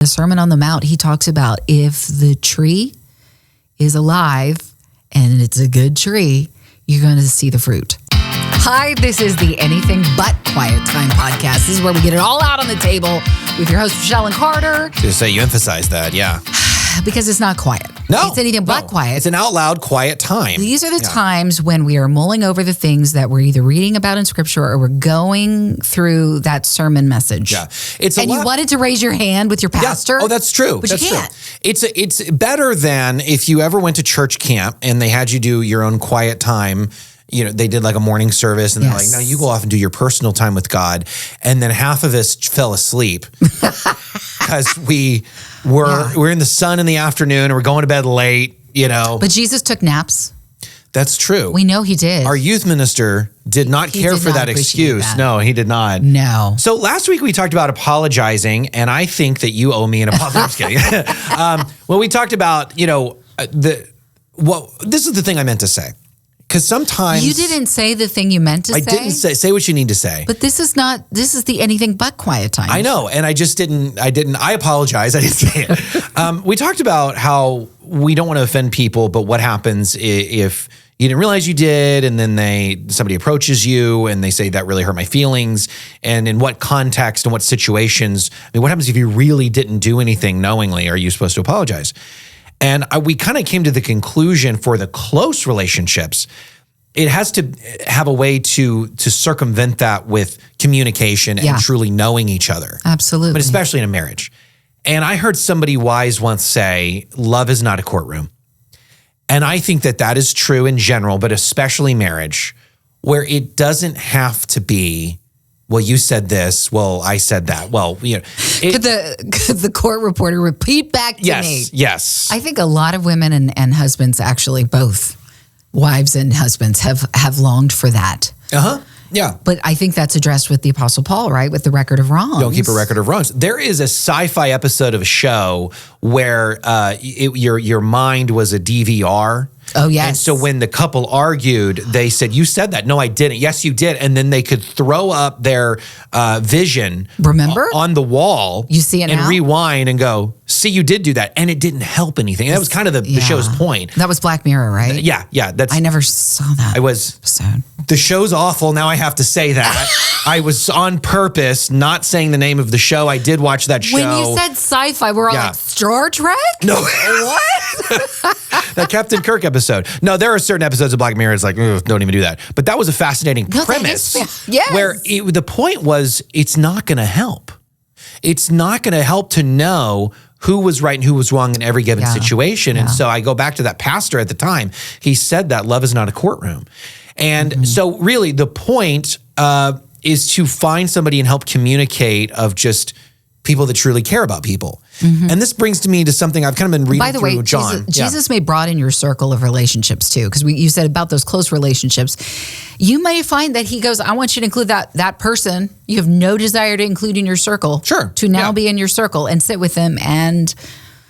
The Sermon on the Mount, he talks about if the tree is alive and it's a good tree, you're going to see the fruit. Hi, this is the Anything But Quiet Time podcast. This is where we get it all out on the table with your hosts, Rachelle and Carder. Just say you emphasize that, yeah. Because it's not quiet. No. It's anything but quiet. It's an out loud, quiet time. These are the times when we are mulling over the things that we're either reading about in Scripture or we're going through that sermon message. Yeah. You wanted to raise your hand with your pastor? Yeah. Oh, that's true. But that's you can't. True. It's better than if you ever went to church camp and they had you do your own quiet time. You know, they did like a morning service and they're like, no, you go off and do your personal time with God. And then half of us fell asleep because we're in the sun in the afternoon and we're going to bed late, you know. But Jesus took naps. That's true. We know he did. Our youth minister did not care for that excuse. That. No, he did not. No. So last week we talked about apologizing, and I think that you owe me an apology. I'm just kidding. Well, we talked about, this is the thing I meant to say. Because sometimes you didn't say the thing you meant to say. I didn't say what you need to say. But this is the anything but quiet time. I know, and I apologize. I didn't say it. We talked about how we don't want to offend people, but what happens if you didn't realize you did, and then somebody approaches you and they say that really hurt my feelings, and in what context and what situations? I mean, what happens if you really didn't do anything knowingly? Are you supposed to apologize? And we kind of came to the conclusion for the close relationships, it has to have a way to circumvent that with communication and truly knowing each other. Absolutely. But especially in a marriage. And I heard somebody wise once say, love is not a courtroom. And I think that is true in general, but especially marriage, where it doesn't have to be, well, you said this. Well, I said that. Well, could the court reporter repeat back to me? Yes. I think a lot of women and husbands, actually both wives and husbands, have longed for that. Uh-huh. Yeah. But I think that's addressed with the Apostle Paul, right? With the record of wrongs. Don't keep a record of wrongs. There is a sci-fi episode of a show where your mind was a DVR. Oh, yes. And so when the couple argued, they said, you said that. No, I didn't. Yes, you did. And then they could throw up their vision on the wall. You see it and now? Rewind and go, see, you did do that. And it didn't help anything. That was kind of the show's point. That was Black Mirror, right? Yeah. I never saw that episode. The show's awful. Now I have to say that. I was on purpose not saying the name of the show. I did watch that show. When you said sci-fi, we're all like, Star Trek? No. What? That Captain Kirk episode. No, there are certain episodes of Black Mirror. It's like, don't even do that. But that was a fascinating premise. Yes. Where the point was, it's not going to help. It's not going to help to know who was right and who was wrong in every given situation. And so I go back to that pastor at the time. He said that love is not a courtroom. And so really the point is to find somebody and help communicate of just people that truly care about people. And this brings me to something I've kind of been reading through with John. Jesus may broaden your circle of relationships too, because you said about those close relationships. You may find that he goes, I want you to include that person you have no desire to include in your circle. Sure. To now be in your circle and sit with them and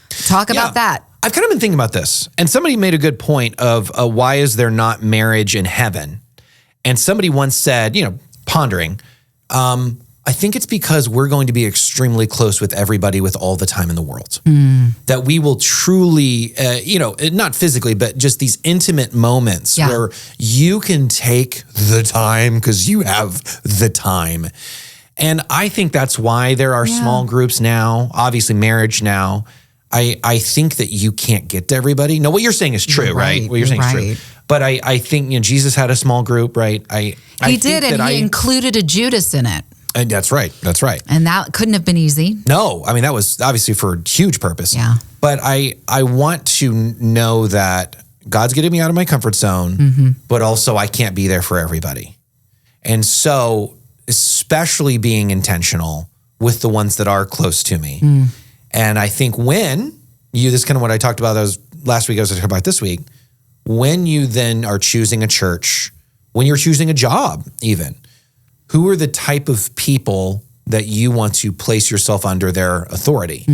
talk about that. I've kind of been thinking about this, and somebody made a good point of why is there not marriage in heaven? And somebody once said, pondering, I think it's because we're going to be extremely close with everybody with all the time in the world. That we will truly, not physically, but just these intimate moments where you can take the time because you have the time. And I think that's why there are small groups now, obviously marriage now. I think that you can't get to everybody. No, what you're saying is true, right? What you're saying is true. But I think Jesus had a small group, right? He did, and he included a Judas in it. And that's right. That's right. And that couldn't have been easy. No, I mean, that was obviously for a huge purpose. Yeah. But I want to know that God's getting me out of my comfort zone, but also I can't be there for everybody. And so, especially being intentional with the ones that are close to me. And I think this is kind of what I talked about last week, I was talking about this week, when you then are choosing a church, when you're choosing a job even, who are the type of people that you want to place yourself under their authority?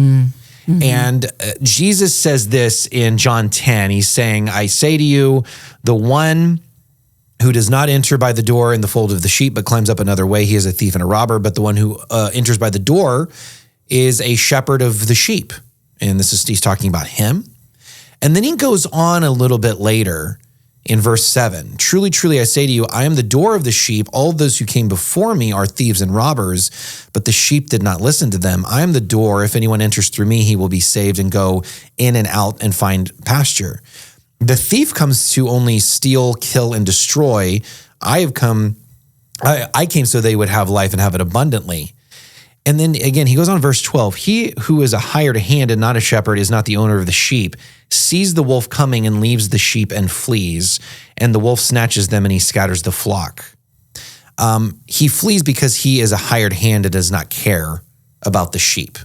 And Jesus says this in John 10. He's saying, I say to you, the one who does not enter by the door in the fold of the sheep, but climbs up another way, he is a thief and a robber. But the one who enters by the door is a shepherd of the sheep. And he's talking about him. And then he goes on a little bit later in verse 7. Truly, truly, I say to you, I am the door of the sheep. All of those who came before me are thieves and robbers, but the sheep did not listen to them. I am the door. If anyone enters through me, he will be saved and go in and out and find pasture. The thief comes to only steal, kill, and destroy. I came so they would have life and have it abundantly. And then again, he goes on verse 12. He who is a hired hand and not a shepherd is not the owner of the sheep, sees the wolf coming and leaves the sheep and flees, and the wolf snatches them and he scatters the flock. He flees because he is a hired hand and does not care about the sheep.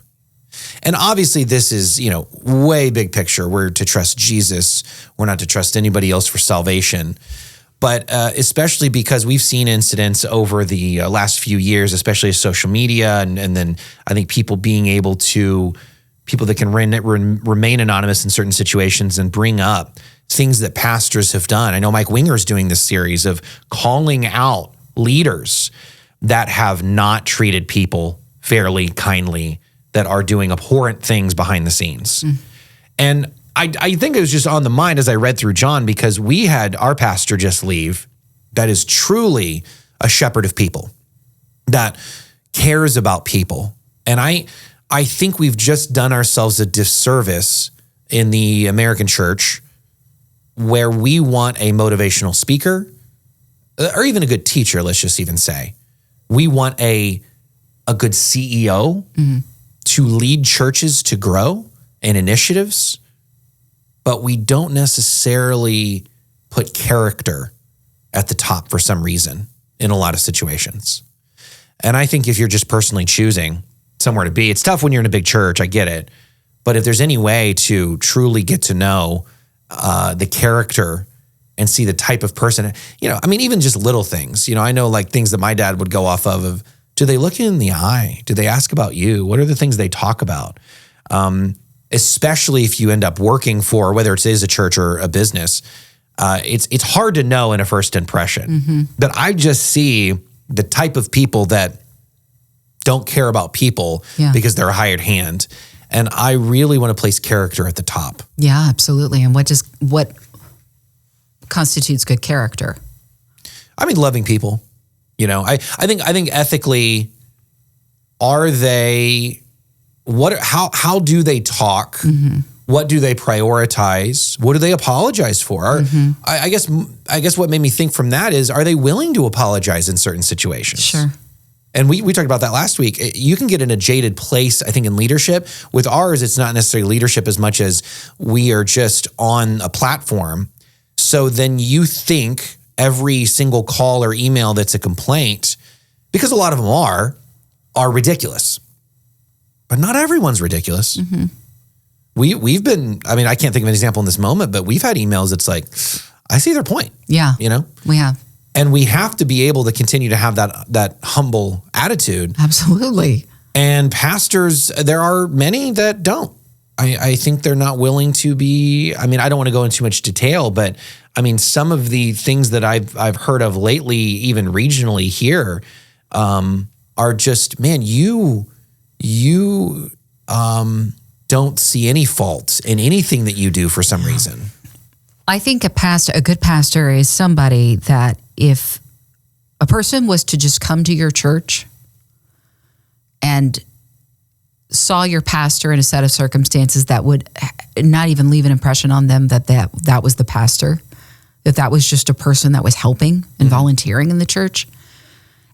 And obviously this is, way big picture. We're to trust Jesus. We're not to trust anybody else for salvation. But especially because we've seen incidents over the last few years, especially with social media, and then I think people that can remain anonymous in certain situations and bring up things that pastors have done. I know Mike Winger's doing this series of calling out leaders that have not treated people fairly, kindly, that are doing abhorrent things behind the scenes. And I think it was just on the mind as I read through John, because we had our pastor just leave that is truly a shepherd of people, that cares about people. And I think we've just done ourselves a disservice in the American church where we want a motivational speaker or even a good teacher, let's just even say. We want a good CEO to lead churches to grow and initiatives, but we don't necessarily put character at the top for some reason in a lot of situations. And I think if you're just personally choosing somewhere to be, it's tough when you're in a big church, I get it. But if there's any way to truly get to know the character and see the type of person, even just little things, I know like things that my dad would go off of, do they look you in the eye? Do they ask about you? What are the things they talk about? Especially if you end up working for, whether it is a church or a business, it's hard to know in a first impression. But I just see the type of people that don't care about people because they're a hired hand. And I really want to place character at the top. Yeah, absolutely. And what constitutes good character? I mean, loving people. I think ethically, are they, how do they talk? What do they prioritize? What do they apologize for? I guess what made me think from that is, are they willing to apologize in certain situations? Sure. And we talked about that last week. You can get in a jaded place, I think, in leadership. With ours, it's not necessarily leadership as much as we are just on a platform. So then you think every single call or email that's a complaint, because a lot of them are ridiculous. But not everyone's ridiculous. We've been, I can't think of an example in this moment, but we've had emails that's like, I see their point. Yeah. We have. And we have to be able to continue to have that humble attitude. Absolutely. And pastors, there are many that don't. I think they're not willing to be, I don't want to go into too much detail, but some of the things that I've heard of lately, even regionally here, are just, man, you don't see any fault in anything that you do for some reason. I think a good pastor is somebody that if a person was to just come to your church and saw your pastor in a set of circumstances that would not even leave an impression on them that was the pastor, that was just a person that was helping and volunteering in the church.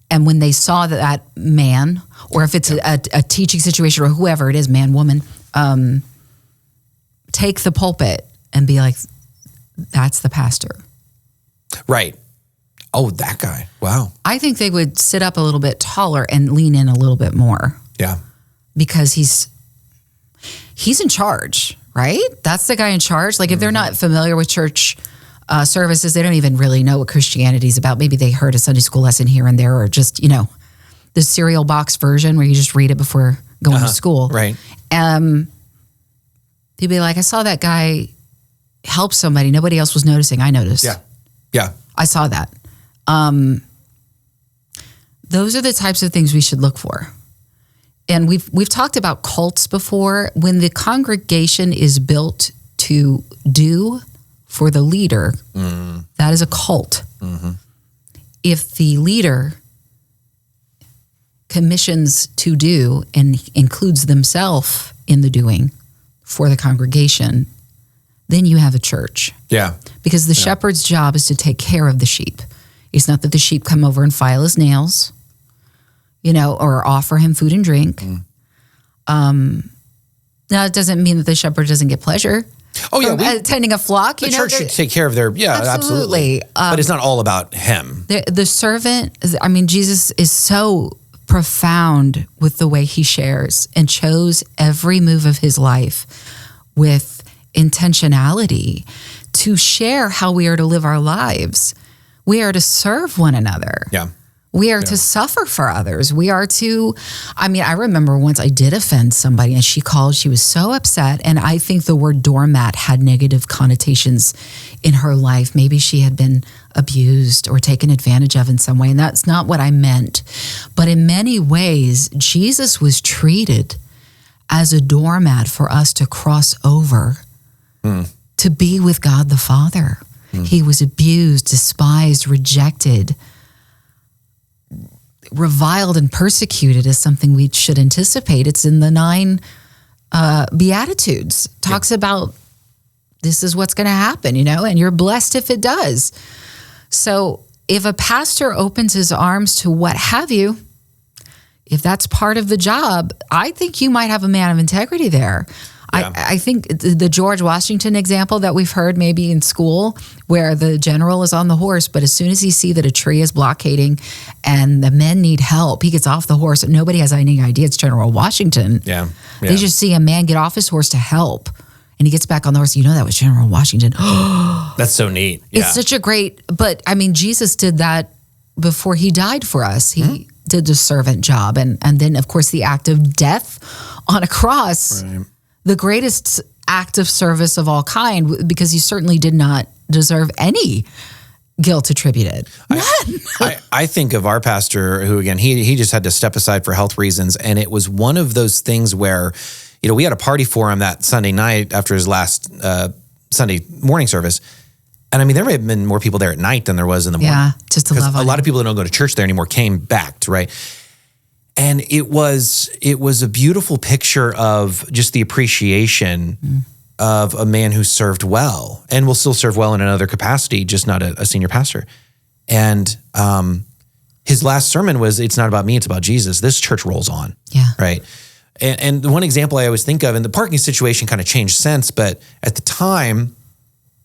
And when they saw that man, or if it's a teaching situation or whoever it is, man, woman, take the pulpit and be like, that's the pastor. Right. Oh, that guy. Wow. I think they would sit up a little bit taller and lean in a little bit more. Yeah. Because he's in charge, right? That's the guy in charge. Like if they're not familiar with church services, they don't even really know what Christianity is about. Maybe they heard a Sunday school lesson here and there, or just, the cereal box version where you just read it before going to school. Right. They'd be like, I saw that guy help somebody. Nobody else was noticing. I noticed. Yeah. Yeah. I saw that. Those are the types of things we should look for. and we've talked about cults before. When the congregation is built to do for the leader, that is a cult. Mm-hmm. If the leader commissions to do and includes themselves in the doing for the congregation, then you have a church. Yeah. Because the shepherd's job is to take care of the sheep. It's not that the sheep come over and file his nails, or offer him food and drink. Now, it doesn't mean that the shepherd doesn't get pleasure. Oh, yeah. Attending a flock. The church should take care of their, absolutely. But it's not all about him. The servant, Jesus is so profound with the way he shares and chose every move of his life with intentionality to share how we are to live our lives. We are to serve one another. Yeah. We are to suffer for others. We are to, I remember once I did offend somebody and she called, she was so upset. And I think the word doormat had negative connotations in her life. Maybe she had been abused or taken advantage of in some way. And that's not what I meant. But in many ways, Jesus was treated as a doormat for us to cross over to be with God the Father. He was abused, despised, rejected, reviled and persecuted is something we should anticipate. It's in the 9 Beatitudes. Talks about this is what's going to happen, and you're blessed if it does. So if a pastor opens his arms to what have you, if that's part of the job, I think you might have a man of integrity there. Yeah. I think the George Washington example that we've heard maybe in school where the general is on the horse, but as soon as he sees that a tree is blockading and the men need help, he gets off the horse. Nobody has any idea it's General Washington. Yeah. They just see a man get off his horse to help. And he gets back on the horse. That was General Washington. That's so neat. Yeah. It's such a great, but Jesus did that before he died for us. He did the servant job. And then, of course, the act of death on a cross. Right. The greatest act of service of all kind, because he certainly did not deserve any guilt attributed. None. I think of our pastor who, again, he just had to step aside for health reasons. And it was one of those things where, we had a party for him that Sunday night after his last Sunday morning service. And there may have been more people there at night than there was in the morning. Yeah, just to love on a lot of people that don't go to church there anymore came back, right? And it was a beautiful picture of just the appreciation of a man who served well and will still serve well in another capacity, just not a senior pastor. And his last sermon was, "It's not about me, it's about Jesus. This church rolls on." Yeah. Right. And the one example I always think of, and the parking situation kind of changed since, but at the time,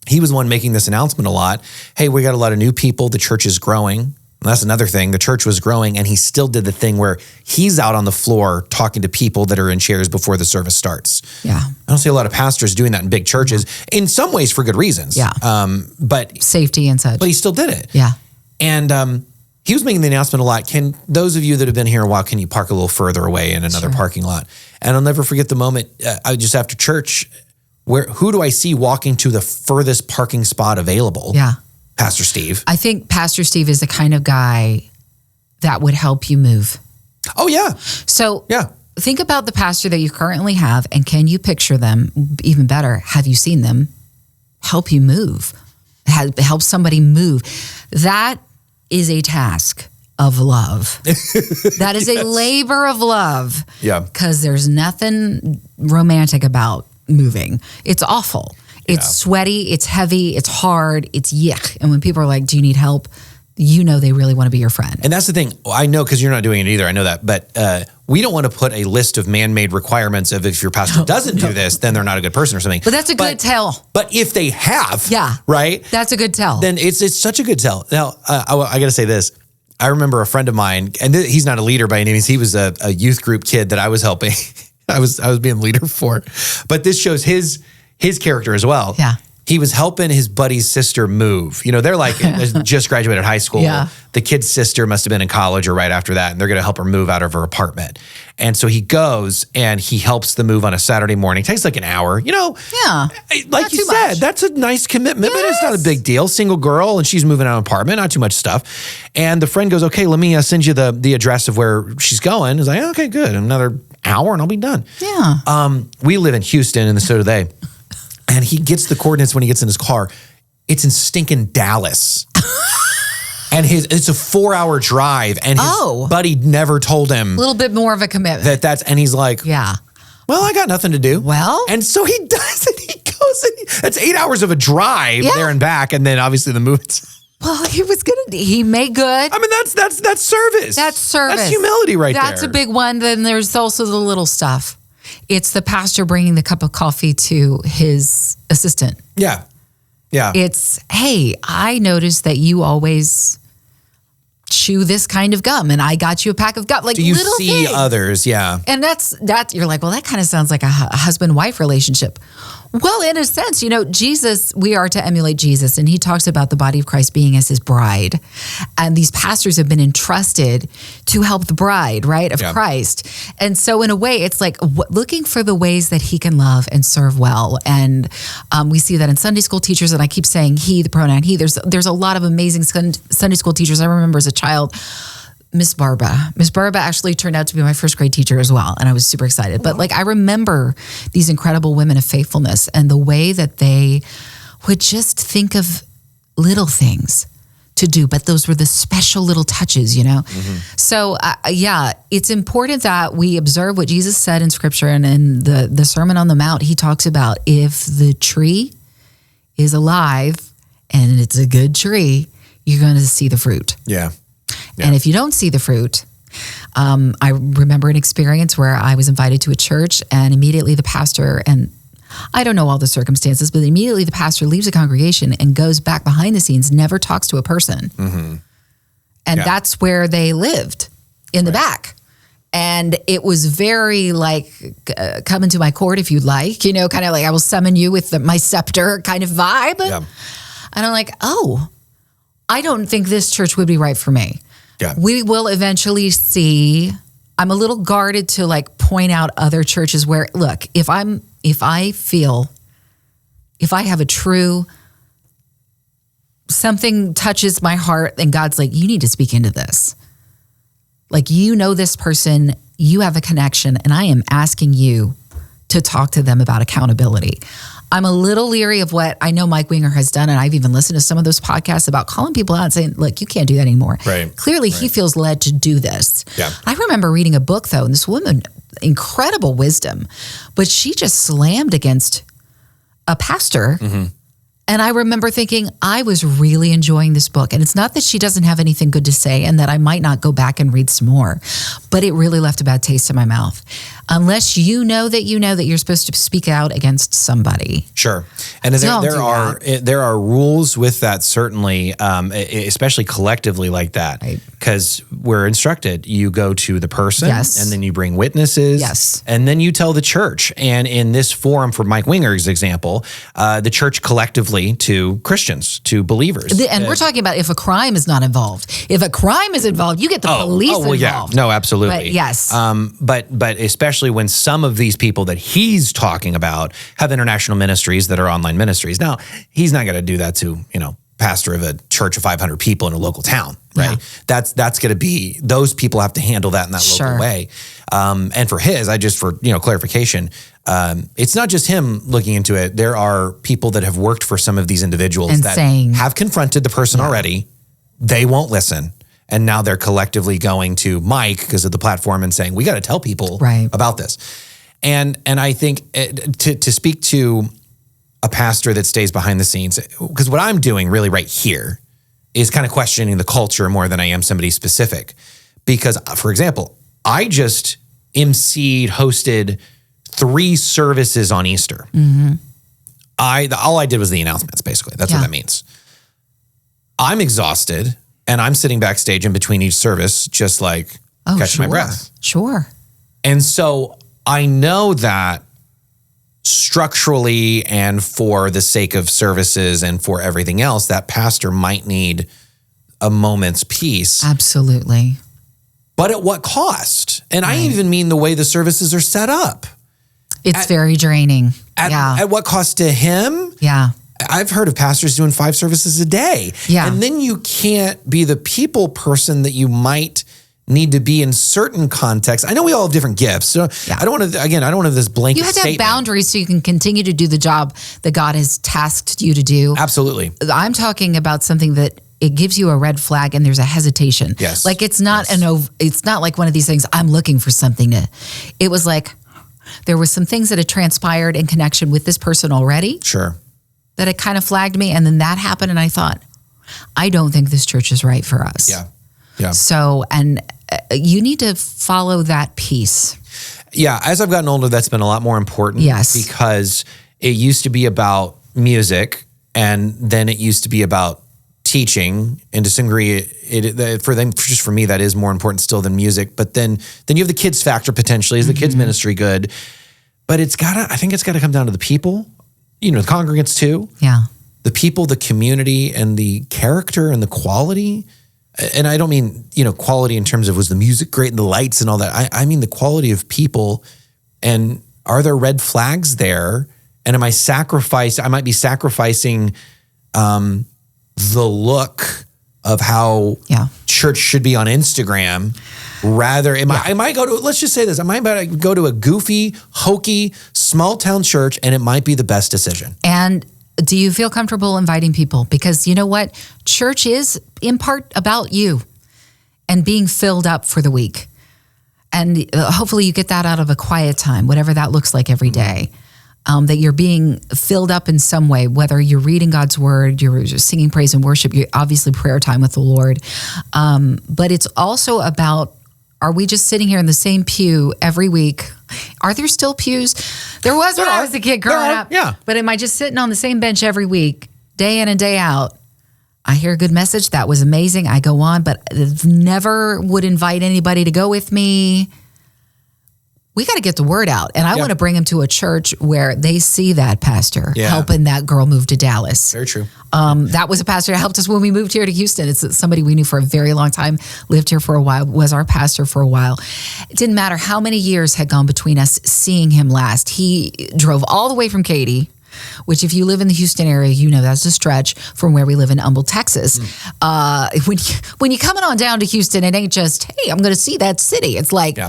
he was the one making this announcement a lot. Hey, we got a lot of new people. The church is growing. And that's another thing. The church was growing, and he still did the thing where he's out on the floor talking to people that are in chairs before the service starts. Yeah. I don't see a lot of pastors doing that in big churches, in some ways for good reasons. Yeah. But safety and such. But he still did it. Yeah. And he was making the announcement a lot. Can those of you that have been here a while, can you park a little further away in another parking lot? And I'll never forget the moment, just after church, who do I see walking to the furthest parking spot available? Yeah. Pastor Steve. I think Pastor Steve is the kind of guy that would help you move. Oh, yeah. So think about the pastor that you currently have, and can you picture them? Even better, have you seen them help you move? Help somebody move. That is a task of love. That is a labor of love. Yeah. Because there's nothing romantic about moving. It's awful. It's sweaty, it's heavy, it's hard, it's yuck. And when people are like, do you need help? They really want to be your friend. And that's the thing. I know, because you're not doing it either. I know that. But we don't want to put a list of man-made requirements of if your pastor doesn't do this, then they're not a good person or something. But that's a good tell. But if they have, right? That's a good tell. Then it's such a good tell. Now, I got to say this. I remember a friend of mine, and he's not a leader by any means. He was a youth group kid that I was helping. I was being leader for. But this shows his character as well. Yeah. He was helping his buddy's sister move. They're like just graduated high school. Yeah. The kid's sister must have been in college or right after that, and they're going to help her move out of her apartment. And so he goes and he helps them move on a Saturday morning. It takes like an hour. Yeah. Like you said, much. That's a nice commitment, but it's not a big deal. Single girl, and she's moving out of an apartment, not too much stuff. And the friend goes, okay, let me send you the address of where she's going. He's like, okay, good. Another hour and I'll be done. Yeah. We live in Houston and so do they. And he gets the coordinates when he gets in his car. It's in stinking Dallas. And it's a 4-hour drive. And his buddy never told him. A little bit more of a commitment. And he's like, yeah. Well, I got nothing to do. Well. And so he does it. He goes and that's 8 hours of a drive there and back. And then obviously the movement. Well, he made good. I mean, that's service. That's service. That's humility there. That's a big one. Then there's also the little stuff. It's the pastor bringing the cup of coffee to his assistant. Yeah. Yeah. It's, hey, I noticed that you always chew this kind of gum and I got you a pack of gum. Like, do you little see things. Others? Yeah. And that you're like, well, that kind of sounds like a husband-wife relationship. Well, in a sense, Jesus, we are to emulate Jesus, and he talks about the body of Christ being as his bride. And these pastors have been entrusted to help the bride, right, of Christ. And so in a way, it's like looking for the ways that he can love and serve well. And we see that in Sunday school teachers, and I keep saying he, the pronoun he. There's a lot of amazing Sunday school teachers. I remember as a child, Miss Barba actually turned out to be my first grade teacher as well. And I was super excited. But I remember these incredible women of faithfulness and the way that they would just think of little things to do. But those were the special little touches, Mm-hmm. So it's important that we observe what Jesus said in scripture. And in the Sermon on the Mount, he talks about if the tree is alive and it's a good tree, you're going to see the fruit. Yeah. Yeah. And if you don't see the fruit, I remember an experience where I was invited to a church and immediately the pastor, and I don't know all the circumstances, but immediately the pastor leaves the congregation and goes back behind the scenes, never talks to a person. Mm-hmm. And that's where they lived, in the back. And it was very come into my court if you'd like, kind of like I will summon you with my scepter kind of vibe. Yeah. And I'm like, I don't think this church would be right for me. Yeah. We will eventually see. I'm a little guarded to point out other churches where, look, if I have a true, something touches my heart and God's like, you need to speak into this. This person, you have a connection, and I am asking you to talk to them about accountability. I'm a little leery of what I know Mike Winger has done, and I've even listened to some of those podcasts about calling people out and saying, look, you can't do that anymore. Right. Clearly, he feels led to do this. Yeah. I remember reading a book, though, and this woman, incredible wisdom, but she just slammed against a pastor. Mm-hmm. And I remember thinking, I was really enjoying this book. And it's not that she doesn't have anything good to say and that I might not go back and read some more, but it really left a bad taste in my mouth. Unless you know that you're supposed to speak out against somebody. Sure. And there are rules with that, certainly, especially collectively like that. Because we're instructed, you go to the person, and then you bring witnesses, and then you tell the church. And in this forum, for Mike Winger's example, the church collectively to Christians, to believers. And we're talking about if a crime is not involved. If a crime is involved, you get the police involved. Yeah. No, absolutely. But yes. But especially when some of these people that he's talking about have international ministries that are online ministries. Now, he's not going to do that to, pastor of a church of 500 people in a local town, right? Yeah. That's going to be, those people have to handle that in that local way. And for clarification, it's not just him looking into it. There are people that have worked for some of these individuals that have confronted the person already. They won't listen. And now they're collectively going to Mike because of the platform and saying, we got to tell people about this. And I think to speak to a pastor that stays behind the scenes, because what I'm doing really right here is kind of questioning the culture more than I am somebody specific. Because, for example, I just hosted 3 services on Easter. Mm-hmm. All I did was the announcements, basically. That's what that means. I'm exhausted. And I'm sitting backstage in between each service, just catching my breath. Sure. And so I know that structurally and for the sake of services and for everything else, that pastor might need a moment's peace. Absolutely. But at what cost? And I even mean the way the services are set up. It's very draining. At what cost to him? Yeah. I've heard of pastors doing 5 services a day. Yeah. And then you can't be the people person that you might need to be in certain contexts. I know we all have different gifts. So I don't want to have this blanket You have to statement. have boundaries so you can continue to do the job that God has tasked you to do. Absolutely. I'm talking about something that it gives you a red flag and there's a hesitation. Yes. Like it's not it's not like one of these things, I'm looking for something to, it was like, there were some things that had transpired in connection with this person already. Sure. That it kind of flagged me. And then that happened. And I thought, I don't think this church is right for us. Yeah. Yeah. So, and you need to follow that piece. Yeah. As I've gotten older, that's been a lot more important. Yes. Because it used to be about music and then it used to be about teaching, and to some degree, for me, that is more important still than music. But then you have the kids factor potentially. Is the kids ministry good? But I think it's gotta come down to the people, the congregants too. Yeah. The people, the community, and the character and the quality. And I don't mean, quality in terms of was the music great and the lights and all that. I mean the quality of people, and are there red flags there? And I might be sacrificing the look of how church should be on Instagram. Rather, I might go to, let's just say this, I might go to a goofy, hokey, small town church, and it might be the best decision. And do you feel comfortable inviting people? Because you know what? Church is in part about you and being filled up for the week. And hopefully you get that out of a quiet time, whatever that looks like every day. That you're being filled up in some way, whether you're reading God's word, you're singing praise and worship, you're obviously prayer time with the Lord. But it's also about, are we just sitting here in the same pew every week? Are there still pews? There was when I was a kid growing up. Yeah. But am I just sitting on the same bench every week, day in and day out? I hear a good message. That was amazing. I go on, but never would invite anybody to go with me. We got to get the word out. And I want to bring them to a church where they see that pastor helping that girl move to Dallas. Very true. That was a pastor that helped us when we moved here to Houston. It's somebody we knew for a very long time, lived here for a while, was our pastor for a while. It didn't matter how many years had gone between us seeing him last. He drove all the way from Katy, which if you live in the Houston area, that's a stretch from where we live in Humble, Texas. When you're coming on down to Houston, it ain't just, hey, I'm going to see that city. It's like...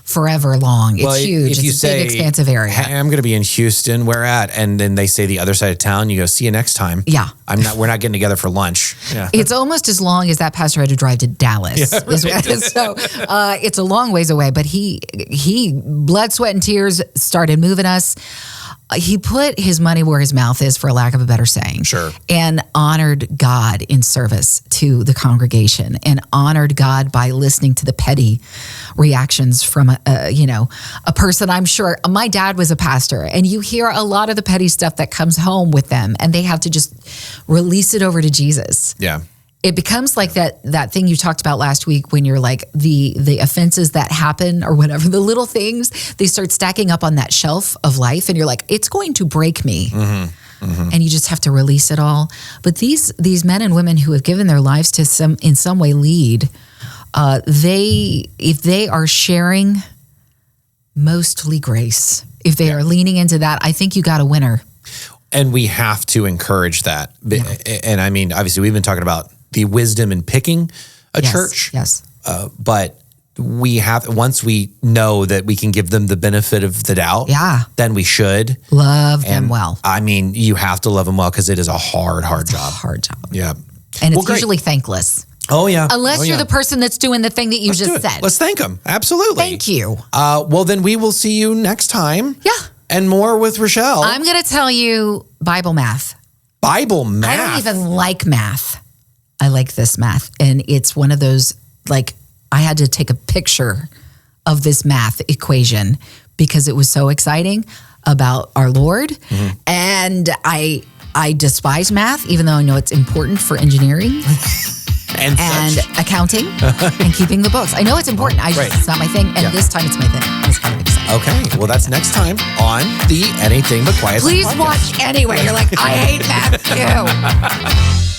forever long. It's huge. If you it's say, a big, expansive area. Hey, I'm going to be in Houston. Where at? And then they say the other side of town. You go, see you next time. Yeah. We're not getting together for lunch. Yeah. It's almost as long as that pastor had to drive to Dallas. So it's a long ways away. But he blood, sweat, and tears started moving us. He put his money where his mouth is, for lack of a better saying. Sure. And honored God in service to the congregation, and honored God by listening to the petty reactions from a person. I'm sure my dad was a pastor, and you hear a lot of the petty stuff that comes home with them, and they have to just release it over to Jesus. Yeah. It becomes like that thing you talked about last week when you're like the offenses that happen or whatever, the little things, they start stacking up on that shelf of life, and you're like, it's going to break me. And you just have to release it all. But these men and women who have given their lives to in some way lead, if they are sharing mostly grace, if they are leaning into that, I think you got a winner. And we have to encourage that. And I mean, obviously we've been talking about the wisdom in picking a church. Yes. But we have, once we know that we can give them the benefit of the doubt, then we should love them well. I mean, you have to love them well, because it is a hard job. Yeah. And it's usually thankless. Oh, yeah. Unless you're the person that's doing the thing that you just said. Let's thank them. Absolutely. Thank you. Well, then we will see you next time. Yeah. And more with Rachelle. I'm going to tell you Bible math. Bible math? I don't even like math. I like this math. And it's one of those, like, I had to take a picture of this math equation because it was so exciting about our Lord. And I despise math, even though I know it's important for engineering. and accounting and keeping the books. I know it's important. It's not my thing. And this time it's my thing. I was kind of excited. Okay. Well, that's next time on the Anything But Quiet. Please watch anyway. You're like, I hate math too.